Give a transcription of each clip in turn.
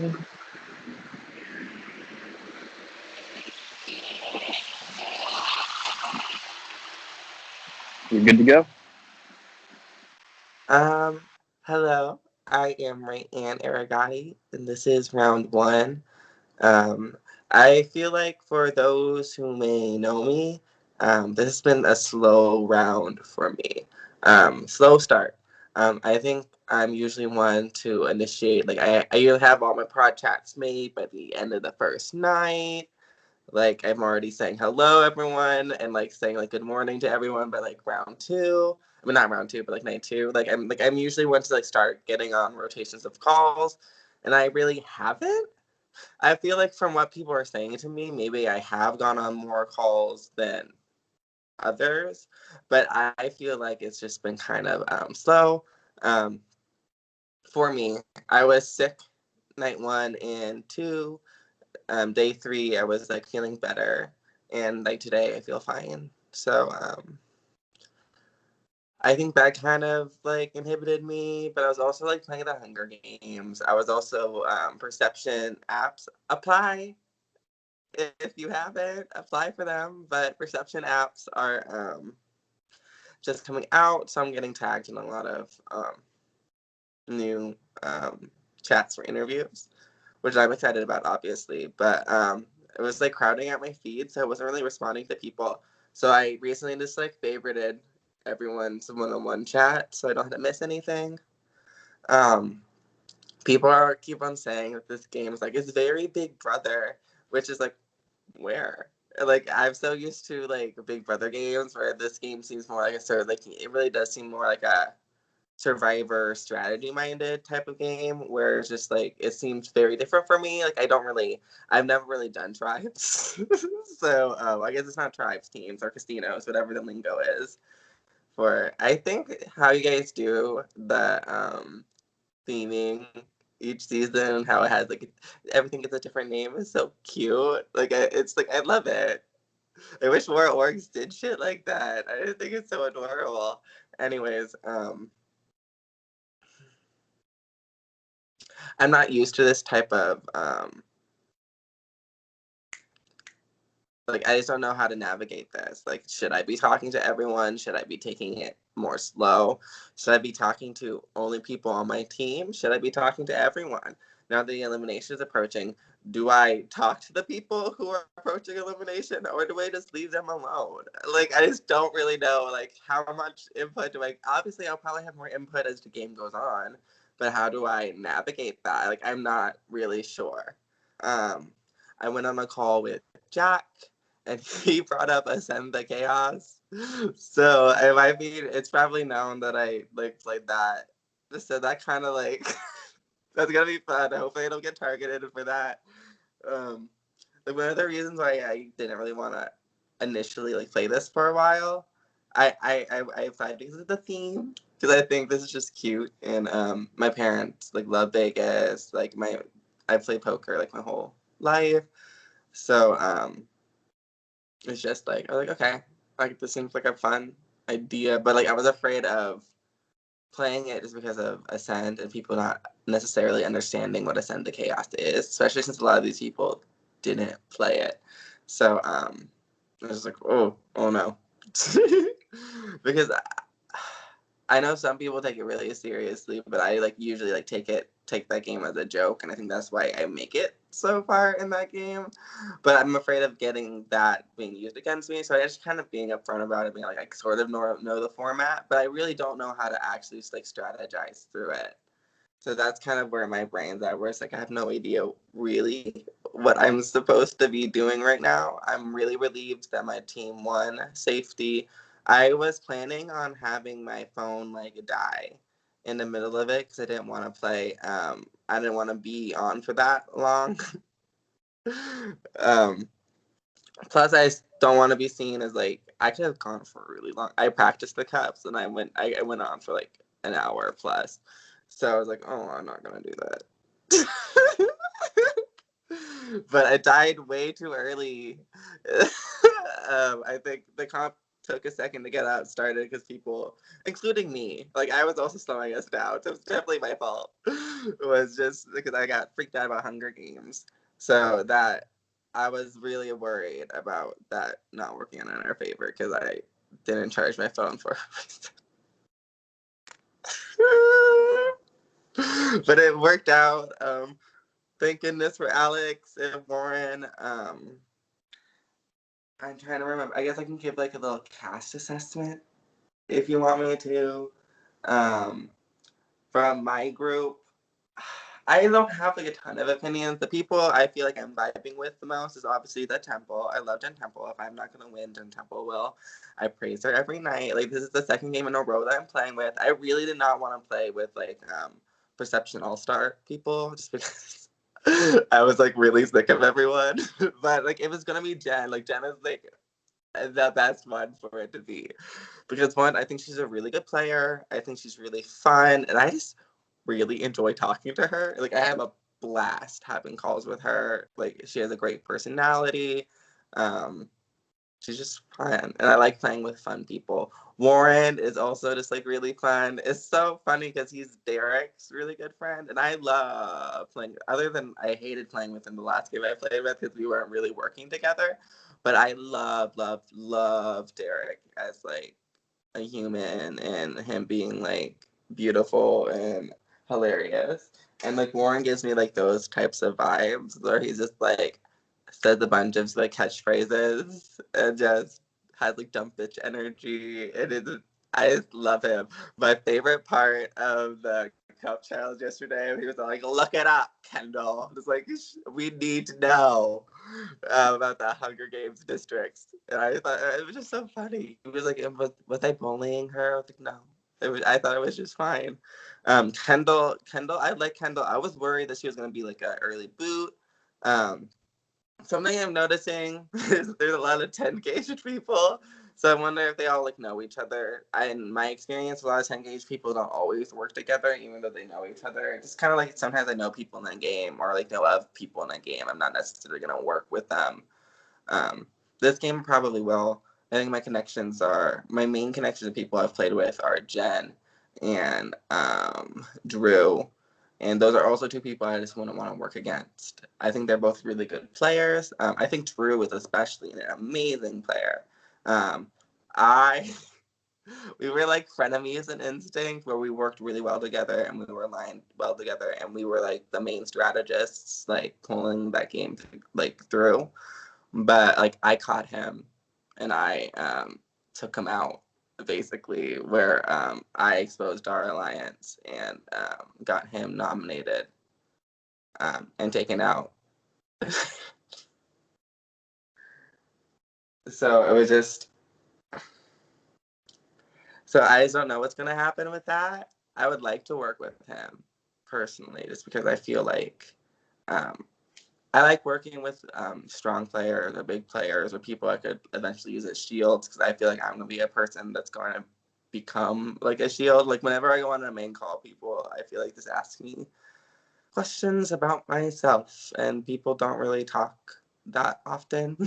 You're good to go. Um, Hello. I am Rae Ann, and this is round one. Um, I feel like for those who may know me, this has been a slow round for me. Slow start. I think I'm usually one to initiate, like, I usually have all my prod chats made by the end of the first night. Like, I'm already saying hello, everyone, and like saying like good morning to everyone by like round two. I mean, not round two, but like night two. I'm usually one to like start getting on rotations of calls, and I really haven't. I feel like from what people are saying to me, maybe I have gone on more calls than others, but I feel like it's just been kind of slow. Um, for me, I was sick night one and two. Day three, I was like feeling better, and like today, I feel fine. So I think that kind of like inhibited me, but I was also like playing the Hunger Games. I was also perception apps apply. If you haven't, apply for them. But perception apps are just coming out, so I'm getting tagged in a lot of new chats for interviews, which I'm excited about, obviously. But it was like crowding out my feed, so I wasn't really responding to people. So I recently just like favorited everyone's one-on-one chat, so I don't have to miss anything. Um, People are keep on saying that this game is like it's very Big Brother, which is like where like I'm so used to like Big Brother games where this game seems more like a sort of like it really does seem more like a survivor strategy minded type of game where it's just like it seems very different for me. Like I've never really done tribes. So I guess it's not tribes teams or casinos, whatever the lingo is for. I think how you guys do the theming each season, how it has like everything gets a different name is so cute. It's like I love it. I wish more orgs did shit like that. I think it's so adorable. Anyways, I'm not used to this type of like I just don't know how to navigate this. Like, should I be talking to everyone? Should I be taking it more slow? Should I be talking to only people on my team? Should I be talking to everyone? Now the elimination is approaching. Do I talk to the people who are approaching elimination, or do I just leave them alone? Like, I just don't really know. Like, how much input do I? Obviously, I'll probably have more input as the game goes on, but how do I navigate that? Like, I'm not really sure. Um, I went on a call with Jack, and he brought up Ascend the Chaos. So I mean, it's probably known that I like played that. So that kind of like that's gonna be fun. Hopefully, I don't get targeted for that. Um, like one of the reasons why I didn't really want to initially like play this for a while, I applied because of the theme. Because I think this is just cute, and my parents like love Vegas. I played poker like my whole life, so it's just like I was like, okay, like this seems like a fun idea, but like I was afraid of playing it just because of Ascend and people not necessarily understanding what Ascend to Chaos is, especially since a lot of these people didn't play it. So I was like, oh no, because I know some people take it really seriously, but I like usually like take that game as a joke, and I think that's why I make it so far in that game. But I'm afraid of getting that being used against me, so I just kind of being upfront about it, being like I sort of know the format, but I really don't know how to actually just like strategize through it. So that's kind of where my brain's at, where it's like I have no idea really what I'm supposed to be doing right now. I'm really relieved that my team won safety. I was planning on having my phone like die in the middle of it because I didn't want to play. I didn't want to be on for that long. um, Plus, I don't want to be seen as like I could have gone for a really long. I practiced the cups and I went on for like an hour plus. So I was like, oh, I'm not gonna do that. But I died way too early. I think the took a second to get out started because people, including me, like I was also slowing us down. So it was definitely my fault. It was just because I got freaked out about Hunger Games. So that I was really worried about that not working in our favor because I didn't charge my phone for but it worked out. Thank goodness for Alex and Warren. I'm trying to remember. I guess I can give like a little cast assessment if you want me to. Um, from my group, I don't have like a ton of opinions. The people I feel like I'm vibing with the most is obviously the Temple. I love Jen Temple. If I'm not gonna win, Jen Temple will. I praise her every night. Like this is the second game in a row that I'm playing with. I really did not want to play with like Perception All Star people just because I was like really sick of everyone. But like it was gonna be Jen. Like Jen is like the best one for it to be because one, I think she's a really good player. I think she's really fun, and I just really enjoy talking to her. Like I have a blast having calls with her. Like she has a great personality. Um, she's just fun, and I like playing with fun people. Warren is also just like really fun. It's so funny because he's Derek's really good friend, and I love playing. Other than I hated playing with him the last game I played with because we weren't really working together. But I love Derek as like a human and him being like beautiful and hilarious. And like Warren gives me like those types of vibes where he's just like says a bunch of like catchphrases and just has like dumb bitch energy. And I just love him. My favorite part of the cup challenge yesterday, he was like, "Look it up, Kendall." It's like we need to know about the Hunger Games districts. And I thought it was just so funny. It was like, was I bullying her? I was like, no. I thought it was just fine. Kendall, I like Kendall. I was worried that she was going to be like an early boot. Um, Something I'm noticing is there's a lot of 10 gauge people. So I wonder if they all like know each other. In my experience, a lot of 10 gauge people don't always work together, even though they know each other. It's kind of like sometimes I know people in that game or like know of people in that game. I'm not necessarily gonna work with them. Um, this game probably will. I think my main connections of people I've played with are Jen and Drew. And those are also two people I just wouldn't want to work against. I think they're both really good players. I think Drew is especially an amazing player. Um, I we were like frenemies in Instinct, where we worked really well together and we were aligned well together, and we were like the main strategists, like pulling that game like through. But like I caught him, and I took him out basically, where I exposed our alliance and got him nominated and taken out. So it was just so I just don't know what's gonna happen with that. I would like to work with him personally, just because I feel like um, I like working with strong players or big players or people I could eventually use as shields, because I feel like I'm gonna be a person that's going to become like a shield. Like whenever I go on a main call, people I feel like just ask me questions about myself, and people don't really talk that often.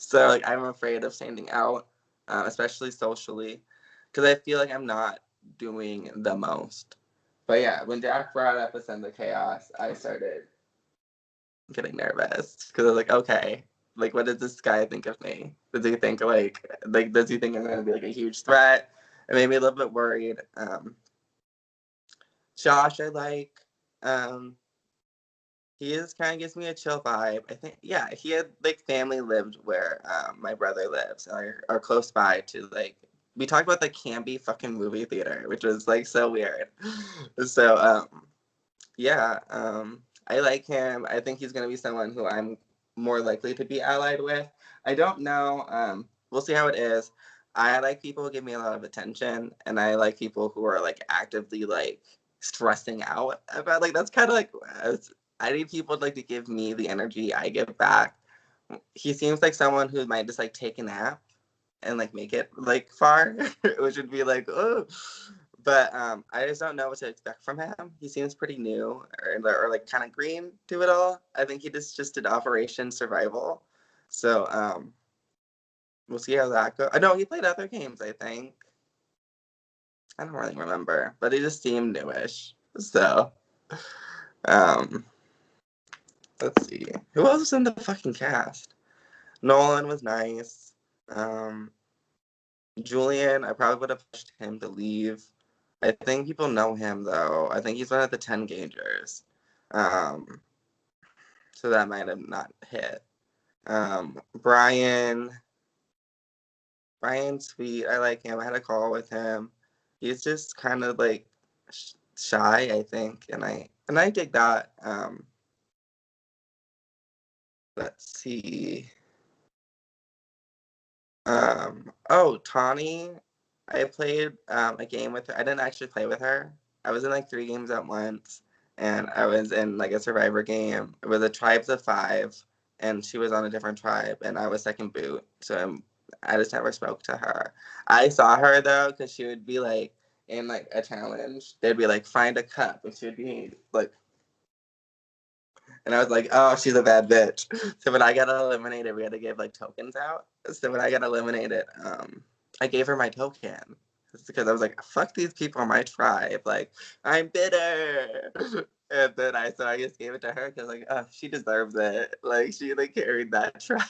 So like I'm afraid of standing out, especially socially, because I feel like I'm not doing the most. But yeah, when Jack brought up Ascend the Chaos, I started getting nervous because I was like, okay, like what does this guy think of me? Does he think like does he think I'm gonna be like a huge threat? It made me a little bit worried. Josh, I like. Um, he is kind of gives me a chill vibe. I think, yeah, he had like family lived where my brother lives, or close by to like. We talked about the Canby fucking movie theater, which was like so weird. So yeah, I like him. I think he's gonna be someone who I'm more likely to be allied with. I don't know. We'll see how it is. I like people who give me a lot of attention, and I like people who are like actively like stressing out about like that's kind of like I need people like to give me the energy I give back. He seems like someone who might just like take a nap and like make it like far, which would be like, oh. But I just don't know what to expect from him. He seems pretty new or like kind of green to it all. I think he just did Operation Survival. So we'll see how that goes. I know he played other games, I think. I don't really remember, but he just seemed newish. So, um, let's see. Who else was in the fucking cast? Nolan was nice. Julian, I probably would have pushed him to leave. I think people know him though. I think he's one of the 10 gauges. Um, so that might have not hit. Brian's sweet. I like him. I had a call with him. He's just kind of like shy, I think, and I dig that. Let's see. Tawny. I played a game with her. I didn't actually play with her. I was in like 3 games at once, and I was in like a Survivor game. It was a tribes of 5, and she was on a different tribe, and I was second boot. So I just never spoke to her. I saw her though, because she would be like in like a challenge. They'd be like, find a cup, and she would be like, and I was like, oh, she's a bad bitch. So when I got eliminated, we had to give like tokens out. So when I got eliminated, I gave her my token. It's because I was like, fuck these people in my tribe. Like, I'm bitter. And then I just gave it to her because like, she deserves it. Like she like carried that tribe.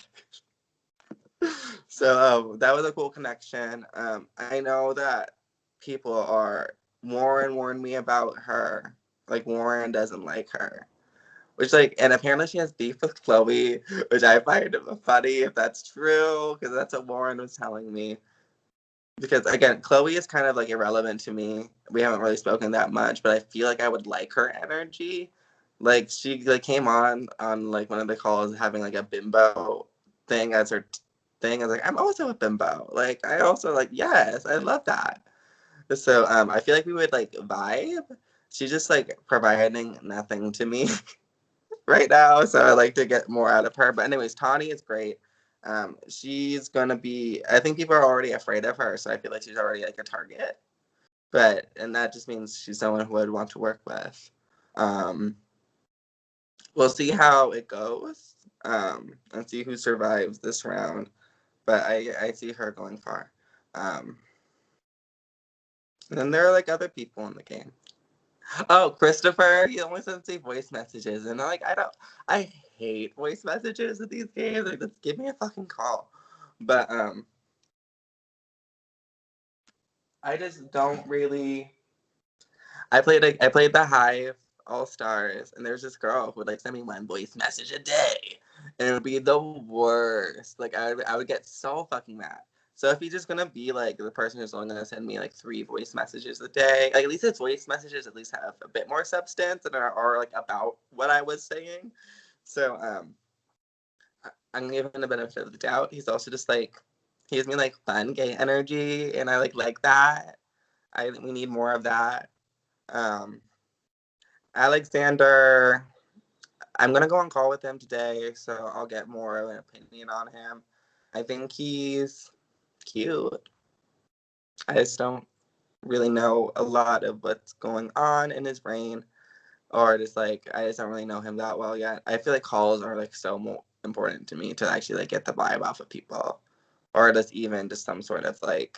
So that was a cool connection. I know that people are Warren warned me about her. Like Warren doesn't like her. Which like, and apparently she has beef with Chloe, which I find funny if that's true, because that's what Warren was telling me. Because again, Chloe is kind of like irrelevant to me. We haven't really spoken that much, but I feel like I would like her energy. Like she like came on like one of the calls having like a bimbo thing as her thing. I was like, I'm also a bimbo. Like I also like, yes, I love that. So I feel like we would like vibe. She's just like providing nothing to me right now, so I like to get more out of her. But anyways, Tawny is great. She's gonna be. I think people are already afraid of her, so I feel like she's already like a target. And that just means she's someone who I'd want to work with. Um, we'll see how it goes, and see who survives this round. But I see her going far. And then there are like other people in the game. Oh, Christopher, he only sends me voice messages, and like I hate voice messages in these games. Like, just give me a fucking call. But I just don't really. I played the Hive All Stars, and there's this girl who would like send me 1 voice message a day, and it would be the worst. Like I would get so fucking mad. So if he's just gonna be like the person who's only gonna send me like 3 voice messages a day, like at least his voice messages at least have a bit more substance and are like about what I was saying. So I'm gonna give him the benefit of the doubt. He's also just like he gives me like fun gay energy, and I like that. We need more of that. Um, Alexander, I'm gonna go on call with him today, so I'll get more of an opinion on him. I think he's cute. I just don't really know a lot of what's going on in his brain, or just like I just don't really know him that well yet. I feel like calls are like so important to me to actually like get the vibe off of people, or just even just some sort of like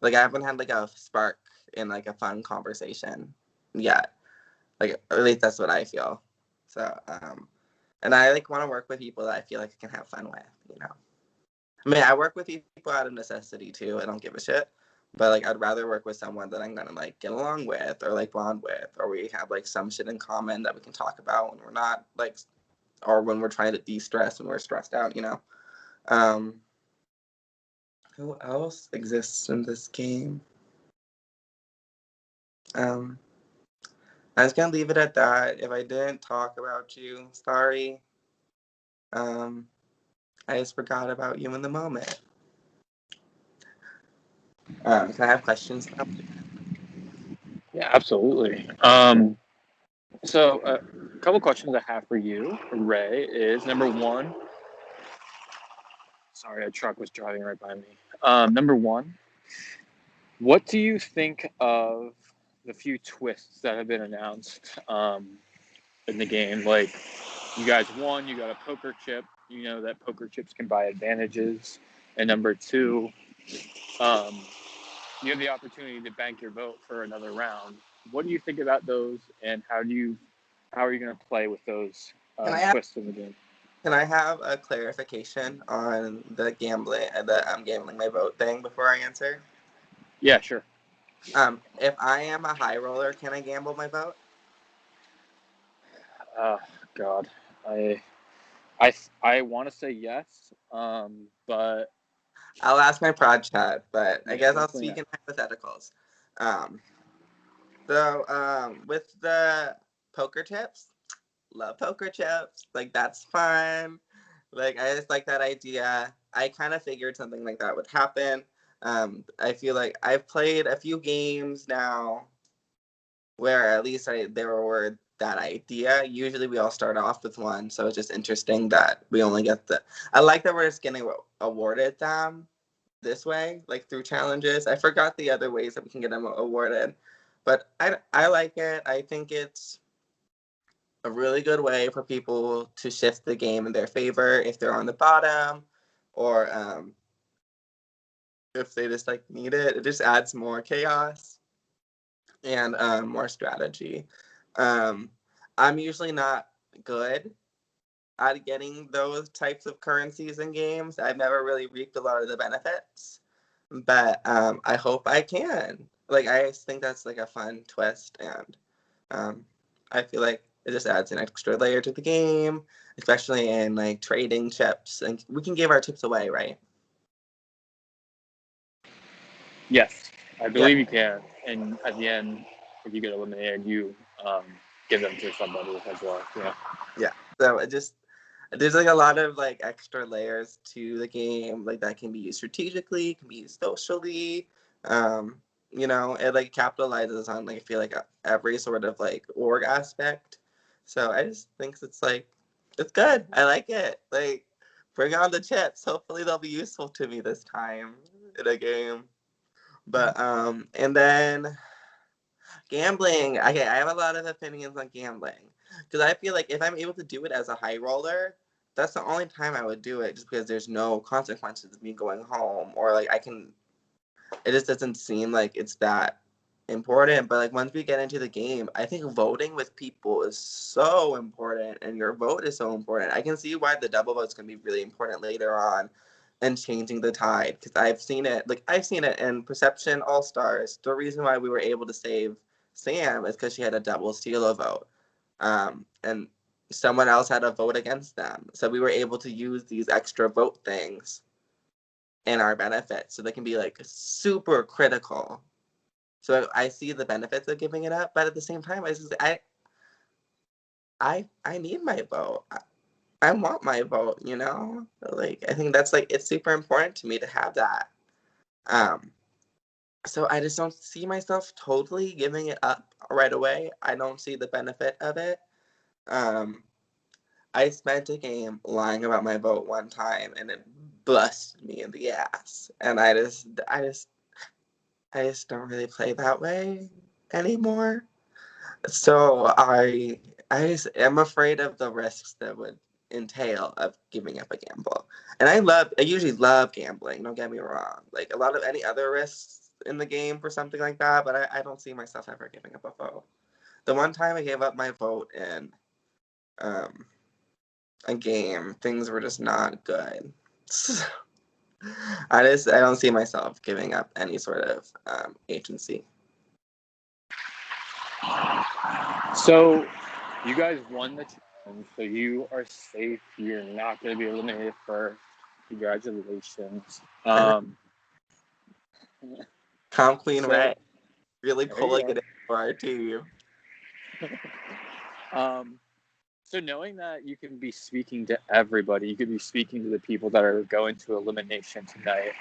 I haven't had like a spark in like a fun conversation yet. Like at least that's what I feel. So and I like want to work with people that I feel like I can have fun with, you know. I mean, I work with people out of necessity too. I don't give a shit. But like, I'd rather work with someone that I'm gonna like get along with, or like bond with, or we have like some shit in common that we can talk about when we're not like, or when we're trying to de-stress when we're stressed out, you know. Um, who else exists in this game? Um, I'm just gonna leave it at that. If I didn't talk about you, sorry. Um, I just forgot about you in the moment. Can I have questions now? Yeah, absolutely. So a couple questions I have for you, Ray, is number one. Sorry, a truck was driving right by me. Number one, what do you think of the few twists that have been announced in the game? Like, you guys won, you got a poker chip. You know that poker chips can buy advantages. And number two, you have the opportunity to bank your vote for another round. What do you think about those, and how are you going to play with those Can I have, twists in the game? can I have a clarification on the gambling, gambling my vote thing before I answer? Yeah, sure. If I am a high roller, can I gamble my vote? God, I want to say yes, but I'll ask my prod chat, but I yeah, guess I'll definitely speak in hypotheticals. With the poker chips, love poker chips. Like, that's fun. Like, I just like that idea. I kind of figured something like that would happen. I feel like I've played a few games now where at least there were that idea. Usually we all start off with one, so it's just interesting that we only get I like that we're just getting awarded them this way, like through challenges. I forgot the other ways that we can get them awarded, but I like it. I think it's a really good way for people to shift the game in their favor if they're on the bottom, or if they just like need it. It just adds more chaos and more strategy. I'm usually not good at getting those types of currencies in games. I've never really reaped a lot of the benefits, but I hope I can. Like, I think that's like a fun twist, and I feel like it just adds an extra layer to the game, especially in like trading chips, and we can give our chips away, right? yes, I Yeah. believe you can. And at the end, if you get eliminated, you give them to somebody as well. Yeah. Yeah. So there's like a lot of like extra layers to the game, like that can be used strategically, can be used socially. Um, it like capitalizes on like I feel like every sort of like org aspect. So I just think it's good. I like it. Like, bring on the chips. Hopefully they'll be useful to me this time in a game. But and then gambling. Okay, I have a lot of opinions on gambling because I feel like if I'm able to do it as a high roller, that's the only time I would do it, just because there's no consequences of me going home, or like I can. It just doesn't seem like it's that important. But like once we get into the game, I think voting with people is so important, and your vote is so important. I can see why the double vote's gonna be really important later on, and changing the tide, because I've seen it. Like, I've seen it in Perception All Stars. The reason why we were able to save Sam is because she had a double steal vote, and someone else had a vote against them. So we were able to use these extra vote things in our benefit, so they can be like super critical. So I see the benefits of giving it up, but at the same time, I need my vote. I want my vote. Like, I think that's like it's super important to me to have that. Um, so I just don't see myself totally giving it up right away. I don't see the benefit of it. Um, I spent a game lying about my vote one time, and it busted me in the ass. And I just don't really play that way anymore. So I just am afraid of the risks that would entail of giving up a gamble. And I usually love gambling, don't get me wrong. Like, a lot of any other risks in the game for something like that, but I don't see myself ever giving up a vote. The one time I gave up my vote in um, a game, things were just not good. I don't see myself giving up any sort of agency. So you guys won the challenge, so you are safe. You're not going to be eliminated first. Congratulations. Calm Queen So Rae, really there you pulling it in for our team. go. So knowing that you can be speaking to everybody, you could be speaking to the people that are going to elimination tonight.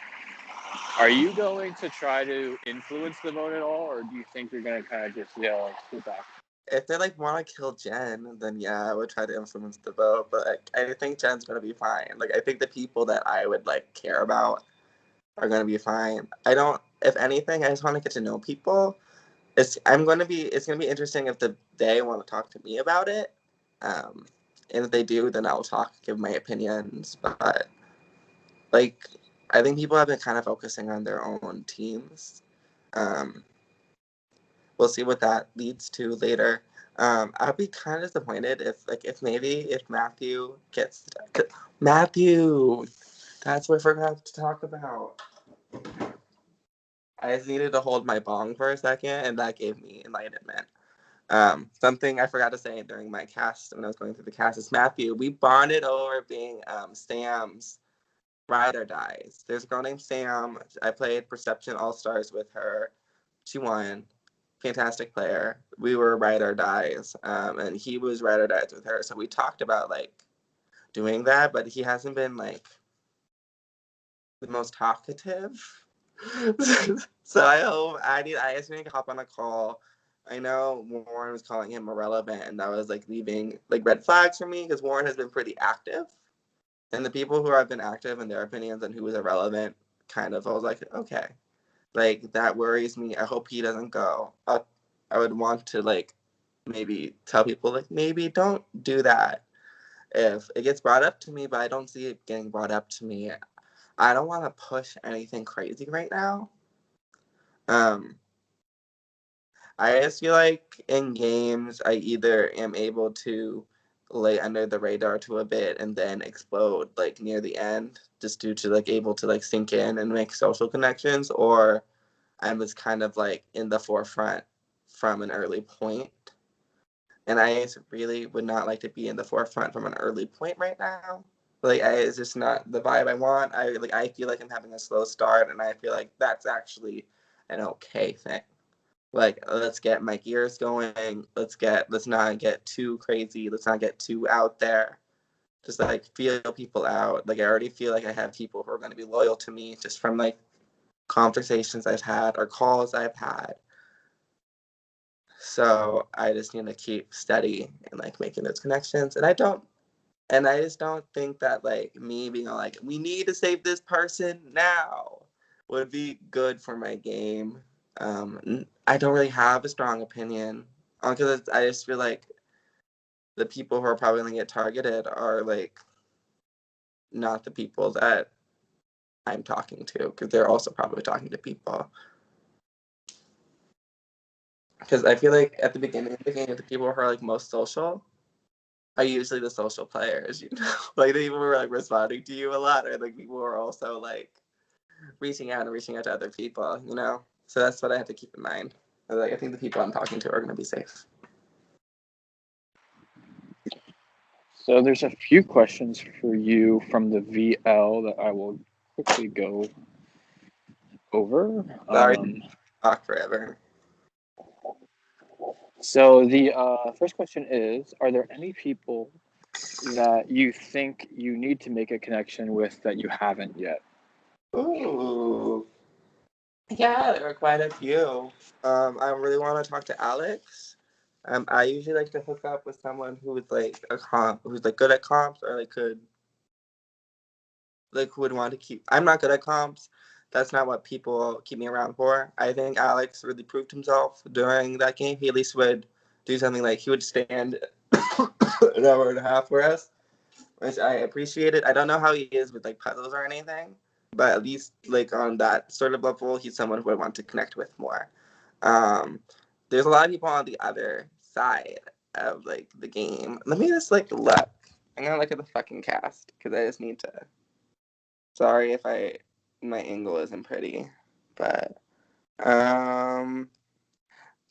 Are you going to try to influence the vote at all, or do you think you're going to kind of just sit back? If they like want to kill Jen, then yeah, I would try to influence the vote. But like, I think Jen's gonna be fine. Like, I think the people that I would like care about are gonna be fine. I don't. If anything, I just want to get to know people. It's gonna be interesting if they want to talk to me about it. And if they do, then I'll give my opinions. But like, I think people have been kind of focusing on their own teams. We'll see what that leads to later. I'd be kind of disappointed if Matthew gets Matthew. That's what I forgot to talk about. I just needed to hold my bong for a second, and that gave me enlightenment. Something I forgot to say during my cast when I was going through the cast is Matthew. We bonded over being Sam's ride or dies. There's a girl named Sam. I played Perception All Stars with her. She won. Fantastic player. We were ride or dies, and he was ride or dies with her. So we talked about like doing that, but he hasn't been like the most talkative. So I just need to hop on a call. I know Warren was calling him irrelevant, and that was like leaving like red flags for me because Warren has been pretty active, and the people who have been active in their opinions and who was irrelevant, kind of, I was like, okay, like that worries me. I hope he doesn't go. I would want to like maybe tell people like maybe don't do that if it gets brought up to me, but I don't see it getting brought up to me. I don't want to push anything crazy right now. I just feel like in games, I either am able to lay under the radar to a bit and then explode like near the end, just due to like able to like sink in and make social connections, or I was kind of like in the forefront from an early point. And I just really would not like to be in the forefront from an early point right now. Like, it's just not the vibe I want. I feel like I'm having a slow start, and I feel like that's actually an okay thing. Like, let's get my gears going. Let's not get too crazy. Let's not get too out there. Just like feel people out. Like, I already feel like I have people who are going to be loyal to me just from like conversations I've had or calls I've had. So I just need to keep steady and like making those connections. And I just don't think that like me being like, we need to save this person now would be good for my game. I don't really have a strong opinion because I just feel like the people who are probably going to get targeted are like not the people that I'm talking to, because they're also probably talking to people. Because I feel like at the beginning of the game, the people who are like most social are usually the social players, you know? Like the people who are like responding to you a lot are like people who are also like reaching out to other people, you know? So that's what I have to keep in mind. Like, I think the people I'm talking to are going to be safe. So there's a few questions for you from the VL that I will quickly go over. Sorry, talk forever. So the first question is, are there any people that you think you need to make a connection with that you haven't yet? Ooh. Yeah, there are quite a few. I really want to talk to Alex. I usually like to hook up with someone who's like who's like good at comps, or like who would want to keep. I'm not good at comps. That's not what people keep me around for. I think Alex really proved himself during that game. He at least would do something like he would stand an hour and a half for us, which I appreciated. I don't know how he is with like puzzles or anything, but at least like on that sort of level, he's someone who I want to connect with more. There's a lot of people on the other side of like the game. Let me just like look. I'm gonna look at the fucking cast because I just need to. Sorry if my angle isn't pretty, but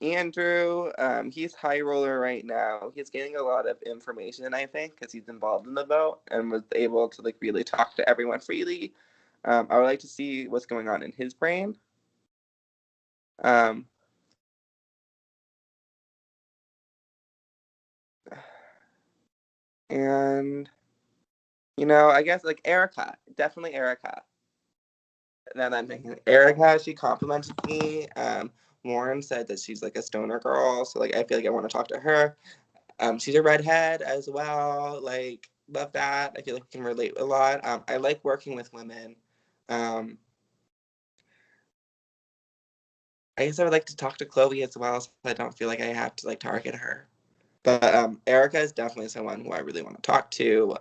Andrew, he's high roller right now. He's getting a lot of information, I think, because he's involved in the vote and was able to like really talk to everyone freely. I would like to see what's going on in his brain. And I guess like Erica, definitely Erica. Now that I'm thinking, Erica, she complimented me. Warren said that she's like a stoner girl, so like I feel like I want to talk to her. She's a redhead as well. Like, love that. I feel like we can relate a lot. I like working with women. I guess I would like to talk to Chloe as well, so I don't feel like I have to like target her. But Erica is definitely someone who I really want to talk to.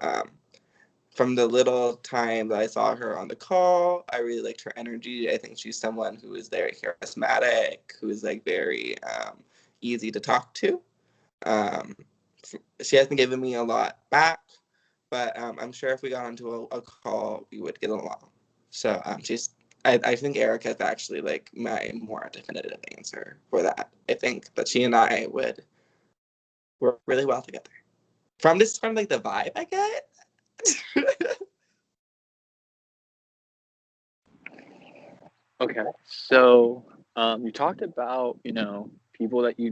from the little time that I saw her on the call, I really liked her energy. I think she's someone who is very charismatic, who is like very easy to talk to. Um, she hasn't given me a lot back, but I'm sure if we got onto a call, we would get along. So I think Erica is actually like my more definitive answer for that. I think that she and I would work really well together. From like the vibe I get. Okay, so you talked about, people that you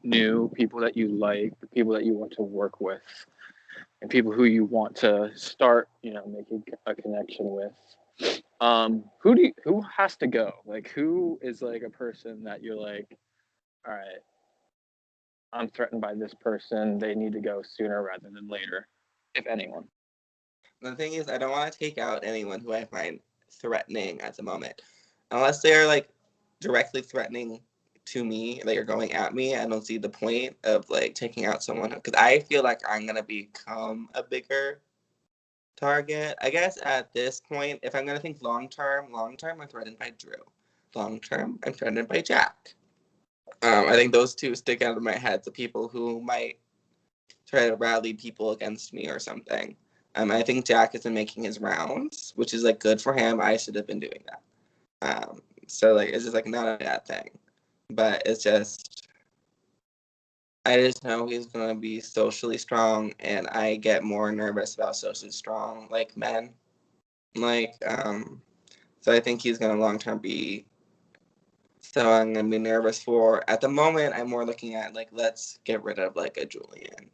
knew, people that you like, people that you want to work with, and people who you want to start, making a connection with. Who has to go? Like, who is like a person that you're like, all right, I'm threatened by this person. They need to go sooner rather than later, if anyone. The thing is, I don't want to take out anyone who I find threatening at the moment. Unless they're like directly threatening to me, like are going at me, I don't see the point of like taking out someone, because I feel like I'm gonna become a bigger target. I guess at this point, if I'm gonna think long term, I'm threatened by Drew. Long term, I'm threatened by Jack. I think those two stick out of my head, the people who might try to rally people against me or something. I think Jack isn't making his rounds, which is like good for him. I should have been doing that. So like it's just like not a bad thing, but it's just I just know he's gonna be socially strong, and I get more nervous about socially strong like men. Like so I think he's gonna long term be. So I'm gonna be nervous for. At the moment, I'm more looking at like let's get rid of like a Julian.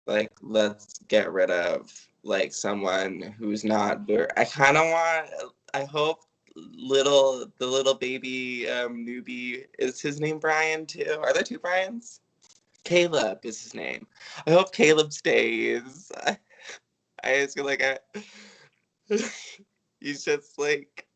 Like let's get rid of like someone who's not very. I kind of want. I hope the little baby newbie, is his name Brian too? Are there two Brians? Caleb is his name. I hope Caleb stays. I just feel like he's just like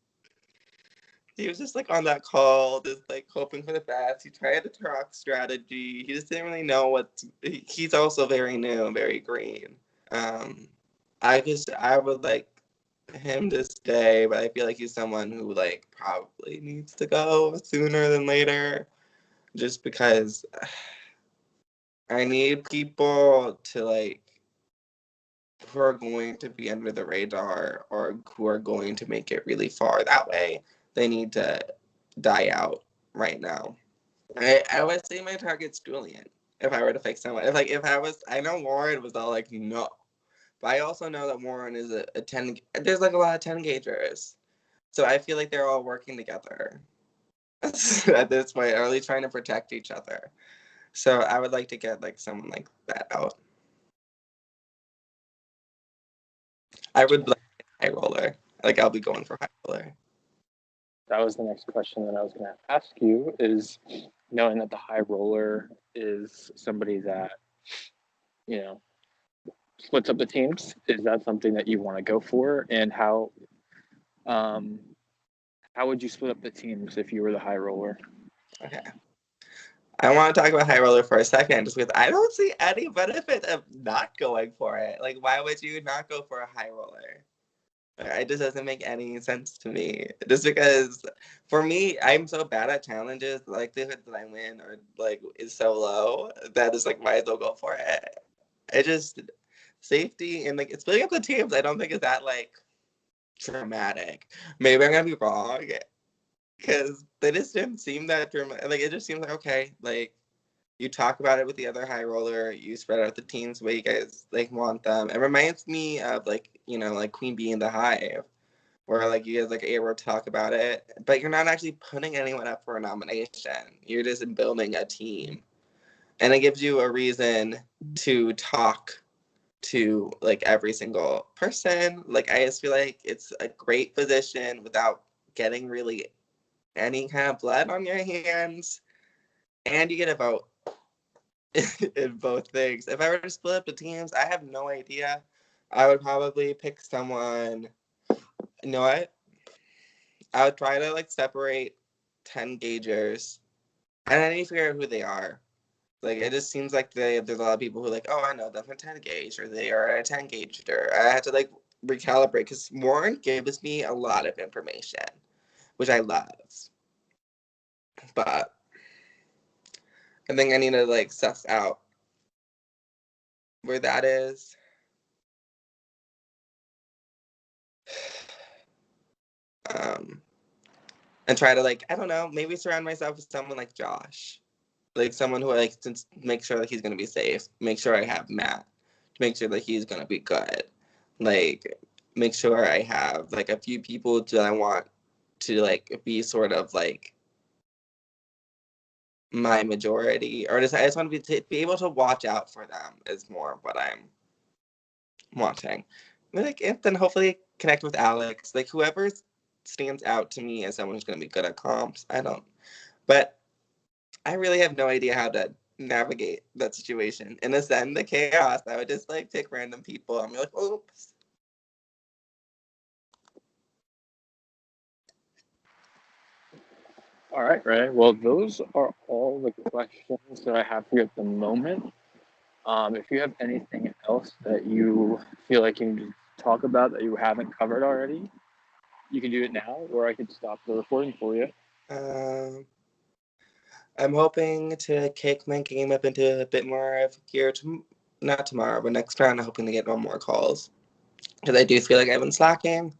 he was just like on that call, just like hoping for the best. He tried to talk strategy. He just didn't really know what. He's also very new and very green. Um, I would like him to stay, but I feel like he's someone who like probably needs to go sooner than later, just because I need people to like who are going to be under the radar or who are going to make it really far. That way, they need to die out right now. I would say my target's Julian. If I were to fix someone, I know Warren was all like, no. But I also know that Warren is a 10, there's like a lot of 10 gagers. So I feel like they're all working together at this point, or at least trying to protect each other. So I would like to get like someone like that out. I would like high roller. Like I'll be going for high roller. That was the next question that I was going to ask you, is knowing that the high roller is somebody that, splits up the teams. Is that something that you want to go for? And how would you split up the teams if you were the high roller? Okay. I want to talk about high roller for a second, just because I don't see any benefit of not going for it. Like, why would you not go for a high roller? It just doesn't make any sense to me. Just because, for me, I'm so bad at challenges, the likelihood that I win or like is so low that it's like might as well go for it. It just safety and like splitting up the teams. I don't think is that like dramatic. Maybe I'm gonna be wrong, because they just didn't seem that dramatic. Like it just seems like okay, like you talk about it with the other high roller, you spread out the teams the way you guys like want them. It reminds me of like like Queen Bee in the Hive, where like you guys like able to talk about it, but you're not actually putting anyone up for a nomination. You're just building a team, and it gives you a reason to talk to like every single person. Like I just feel like it's a great position without getting really any kind of blood on your hands, and you get a vote in both things. If I were to split up the teams, I have no idea. I would probably pick someone. You know what? I would try to like separate 10 gagers, and I need to figure out who they are. Like it just seems like there's a lot of people who are like, oh, I know them from 10 gauge, or they are a 10 gauge. Or I had to like recalibrate, because Warren gives me a lot of information, which I love. But I think I need to like suss out where that is. And try to like, I don't know, maybe surround myself with someone like Josh. Like someone who like to make sure that he's gonna be safe. Make sure I have Matt to make sure that he's gonna be good. Like make sure I have like a few people that I want to like be sort of like my majority, or just I just want to be able to watch out for them is more what I'm wanting. Like, and then hopefully connect with Alex. Like whoever stands out to me as someone who's gonna be good at comps. But I really have no idea how to navigate that situation. In a sense, the chaos, I would just like pick random people. I'm like, oops. All right, Rae. Well, those are all the questions that I have for you at the moment. If you have anything else that you feel like you need to talk about that you haven't covered already, you can do it now, or I could stop the recording for you. I'm hoping to kick my game up into a bit more of gear. Not tomorrow, but next round. I'm hoping to get on more calls because I do feel like I've been slacking.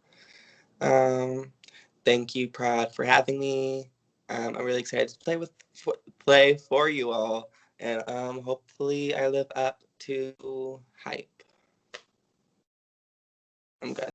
Thank you, Prod, for having me. I'm really excited to play for you all, and hopefully I live up to hype. I'm good.